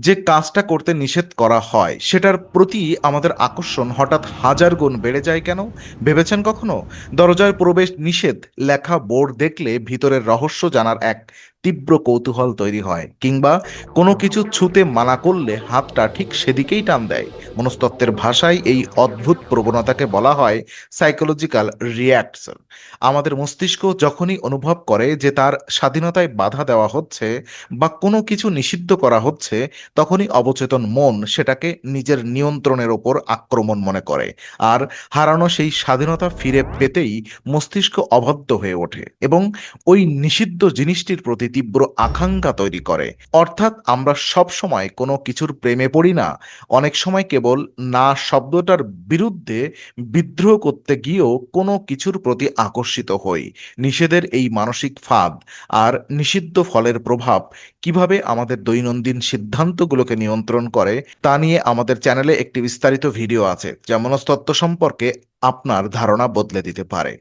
যে কাজটা করতে নিষেধ করা হয় সেটার প্রতি আমাদের আকর্ষণ হঠাৎ হাজার গুণ বেড়ে যায় কেন? ভেবেছেন কখনো? দরজায় প্রবেশ নিষেধ লেখা বোর্ড দেখলে ভিতরের রহস্য জানার এক তীব্র কৌতূহল তৈরি হয়, কিংবা কোনো কিছু ছুঁতে মানা করলে হাতটা ঠিক সেদিকেই টান দেয়। মনস্তত্ত্বের ভাষায় এই অদ্ভুত প্রবণতাকে বলা হয় সাইকোলজিক্যাল রিয়াকশন। আমাদের মস্তিষ্ক যখনই অনুভব করে যে তার স্বাধীনতায় বাধা দেওয়া হচ্ছে বা কোনো কিছু নিষিদ্ধ করা হচ্ছে, তখনই অবচেতন মন সেটাকে নিজের নিয়ন্ত্রণের ওপর আক্রমণ মনে করে। আর হারানো সেই স্বাধীনতা ফিরে পেতেই মস্তিষ্ক অবাধ্য হয়ে ওঠে এবং ওই নিষিদ্ধ জিনিসটির প্রতি তীব্র আকাঙ্ক্ষা তৈরি করে। অর্থাৎ আমরা সব সময় কোনো কিছুর প্রেমে পড়ি না, অনেক সময় কেবল না শব্দটার বিরুদ্ধে বিদ্রোহ করতে গিয়েও কোনো কিছুর প্রতি আকর্ষিত হই। নিষেধের এই মানসিক ফাঁদ আর নিষিদ্ধ ফলের প্রভাব কিভাবে আমাদের দৈনন্দিন সিদ্ধান্তগুলোকে নিয়ন্ত্রণ করে তা নিয়ে আমাদের চ্যানেলে একটি বিস্তারিত ভিডিও আছে, যা মনস্তত্ত্ব সম্পর্কে আপনার ধারণা বদলে দিতে পারে।